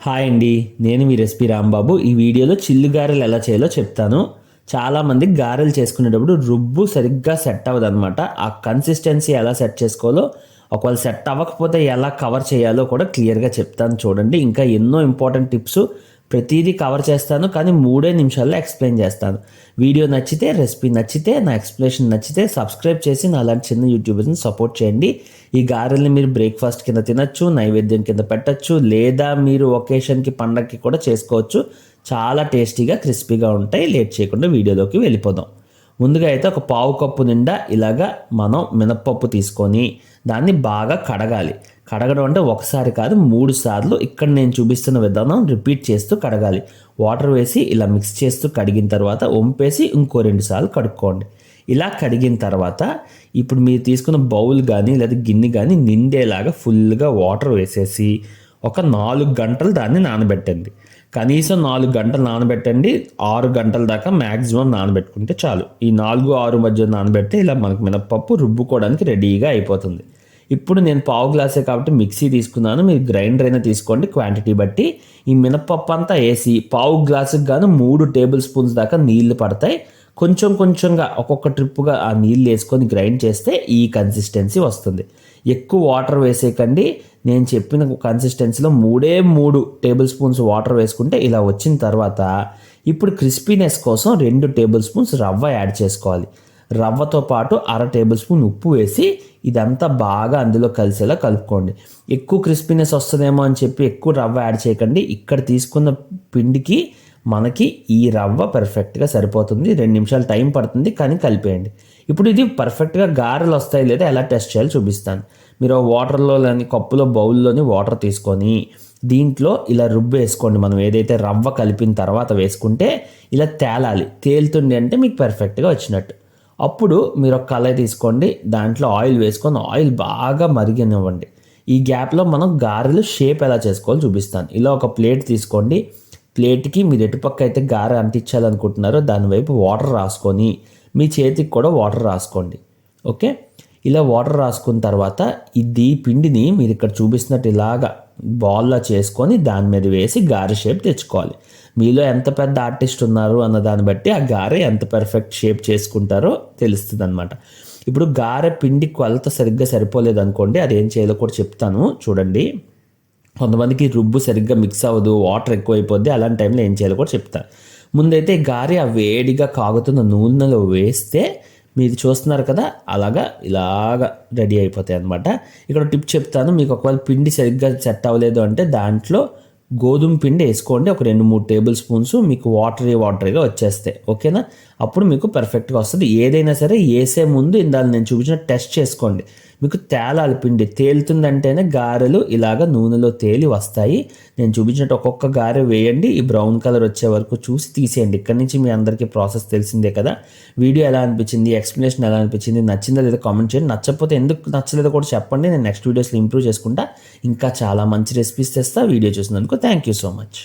Hi అండి, నేను మీ recipe Rambabu. ఈ వీడియోలో చిల్లు గారెలు ఎలా చేయాలో చెప్తాను. చాలామంది గారెలు చేసుకునేటప్పుడు రుబ్బు సరిగ్గా సెట్ అవ్వదు అనమాట. ఆ కన్సిస్టెన్సీ ఎలా సెట్ చేసుకోవాలో, ఒకవేళ సెట్ అవ్వకపోతే ఎలా కవర్ చేయాలో కూడా క్లియర్గా చెప్తాను చూడండి. ఇంకా ఎన్నో ఇంపార్టెంట్ టిప్స్ ప్రతిదీ కవర్ చేస్తాను, కానీ 3 నిమిషాల్లో ఎక్స్ప్లెయిన్ చేస్తాను. వీడియో నచ్చితే, రెసిపీ నచ్చితే, నా ఎక్స్ప్లెనేషన్ నచ్చితే సబ్స్క్రైబ్ చేసి నా అలాంటి చిన్న యూట్యూబర్స్ని సపోర్ట్ చేయండి. ఈ గారెల్ని మీరు బ్రేక్ఫాస్ట్ కింద తినచ్చు, నైవేద్యం కింద పెట్టచ్చు, లేదా మీరు ఒకేషన్కి పండగకి కూడా చేసుకోవచ్చు. చాలా టేస్టీగా క్రిస్పీగా ఉంటాయి. లేట్ చేయకుండా వీడియోలోకి వెళ్ళిపోదాం. ముందుగా అయితే ఒక పావు కప్పు నిండా ఇలాగా మనం మినప్పప్పు తీసుకొని దాన్ని బాగా కడగాలి. కడగడం అంటే ఒకసారి కాదు, 3 సార్లు ఇక్కడ నేను చూపిస్తున్న విధానం రిపీట్ చేస్తూ కడగాలి. వాటర్ వేసి ఇలా మిక్స్ చేస్తూ కడిగిన తర్వాత వంపేసి ఇంకో 2 సార్లు కడుక్కోండి. ఇలా కడిగిన తర్వాత ఇప్పుడు మీరు తీసుకున్న బౌల్ కానీ లేదా గిన్నె కానీ నిండేలాగా ఫుల్గా వాటర్ వేసేసి ఒక 4 గంటలు దాన్ని నానబెట్టండి. కనీసం 4 గంటలు నానబెట్టండి. 6 గంటల దాకా మ్యాక్సిమం నానబెట్టుకుంటే చాలు. ఈ 4-6 మధ్య నానబెడితే ఇలా మనకు మినప్పప్పు రుబ్బుకోవడానికి రెడీగా అయిపోతుంది. ఇప్పుడు నేను పావు గ్లాసే కాబట్టి మిక్సీ తీసుకున్నాను. మీరు గ్రైండర్ అయినా తీసుకోండి క్వాంటిటీ బట్టి. ఈ మినప్పప్పు అంతా వేసి పావు గ్లాసుకి గాను 3 టేబుల్ స్పూన్స్ దాకా నీళ్లు పడతాయి. కొంచెం కొంచెంగా ఒక్కొక్క ట్రిప్పుగా ఆ నీళ్ళు వేసుకొని గ్రైండ్ చేస్తే ఈ కన్సిస్టెన్సీ వస్తుంది. ఎక్కువ వాటర్ వేసేయకండి. నేను చెప్పిన కన్సిస్టెన్సీలో 3 టేబుల్ స్పూన్స్ వాటర్ వేసుకుంటే ఇలా వచ్చిన తర్వాత ఇప్పుడు క్రిస్పీనెస్ కోసం 2 టేబుల్ స్పూన్స్ రవ్వ యాడ్ చేసుకోవాలి. రవ్వతో పాటు 1/2 టేబుల్ స్పూన్ ఉప్పు వేసి ఇదంతా బాగా అందులో కలిసేలా కలుపుకోండి. ఎక్కువ క్రిస్పీనెస్ వస్తుందేమో అని చెప్పి ఎక్కువ రవ్వ యాడ్ చేయకండి. ఇక్కడ తీసుకున్న పిండికి మనకి ఈ రవ్వ పర్ఫెక్ట్గా సరిపోతుంది. 2 నిమిషాలు టైం పడుతుంది, కానీ కలిపేయండి. ఇప్పుడు ఇది పర్ఫెక్ట్గా గారెలు వస్తాయి లేదా ఎలా టెస్ట్ చేయాలో చూపిస్తాను. మీరు వాటర్లో లేని కప్పులో బౌల్లోని వాటర్ తీసుకొని దీంట్లో ఇలా రుబ్బు వేసుకోండి. మనం ఏదైతే రవ్వ కలిపిన తర్వాత వేసుకుంటే ఇలా తేలాలి. తేలుతుంది అంటే మీకు పర్ఫెక్ట్గా వచ్చినట్టు. అప్పుడు మీరు ఒక కళాయి తీసుకోండి, దాంట్లో ఆయిల్ వేసుకొని ఆయిల్ బాగా మరిగనివ్వండి. ఈ గ్యాప్లో మనం గారెలు షేప్ ఎలా చేసుకోవాలో చూపిస్తాను. ఇలా ఒక ప్లేట్ తీసుకోండి. ప్లేట్కి మీరు ఎటుపక్క అయితే గారె అంటించాలనుకుంటున్నారో దాని వైపు వాటర్ రాసుకొని మీ చేతికి కూడా వాటర్ రాసుకోండి. ఓకే, ఇలా వాటర్ రాసుకున్న తర్వాత ఇది పిండిని మీరు ఇక్కడ చూపిస్తున్నట్టు ఇలాగా బాల్లా చేసుకొని దాని మీద వేసి గారె షేప్ తెచ్చుకోవాలి. మీలో ఎంత పెద్ద ఆర్టిస్ట్ ఉన్నారు అన్న దాన్ని బట్టి ఆ గారె ఎంత పర్ఫెక్ట్ షేప్ చేసుకుంటారో తెలుస్తుంది అనమాట. ఇప్పుడు గారె పిండి కొలత సరిగ్గా సరిపోలేదు అనుకోండి, అది ఏం చేయాలో కూడా చెప్తాను చూడండి. కొంతమందికి రుబ్బు సరిగ్గా మిక్స్ అవ్వదు, వాటర్ ఎక్కువైపోద్ది. అలాంటి టైంలో ఏం చేయాలో కూడా చెప్తాను. ముందైతే గారె ఆ వేడిగా కాగుతున్న నూనెలో వేస్తే మీరు చూస్తున్నారు కదా, ఇలాగా రెడీ అయిపోతాయి అనమాట. ఇక్కడ టిప్ చెప్తాను. మీకు ఒకవేళ పిండి సరిగ్గా సెట్ అవ్వలేదు అంటే దాంట్లో గోధుమ పిండి వేసుకోండి. ఒక 2-3 టేబుల్ స్పూన్స్ మీకు వాటరీగా వచ్చేస్తాయి. ఓకేనా, అప్పుడు మీకు పర్ఫెక్ట్గా వస్తుంది. ఏదైనా సరే వేసే ముందు ఇందాక నేను చూపించిన టెస్ట్ చేసుకోండి. మీకు తేలాలి. పిండి తేలుతుందంటేనే గారెలు ఇలాగ నూనెలో తేలి వస్తాయి. నేను చూపించినట్టు ఒక్కొక్క గారె వేయండి. ఈ బ్రౌన్ కలర్ వచ్చే వరకు చూసి తీసేయండి. ఇక్కడి నుంచి మీ అందరికీ ప్రాసెస్ తెలిసిందే కదా. వీడియో ఎలా అనిపించింది, ఎక్స్ప్లెనేషన్ ఎలా అనిపించింది, నచ్చిందా లేదా కామెంట్ చేయండి. నచ్చకపోతే ఎందుకు నచ్చలేదో కూడా చెప్పండి. నేను నెక్స్ట్ వీడియోస్లో ఇంప్రూవ్ చేసుకుంటా. ఇంకా చాలా మంచి రెసిపీస్ తెస్తా. వీడియో చూసినందుకు థ్యాంక్ యూ సో మచ్.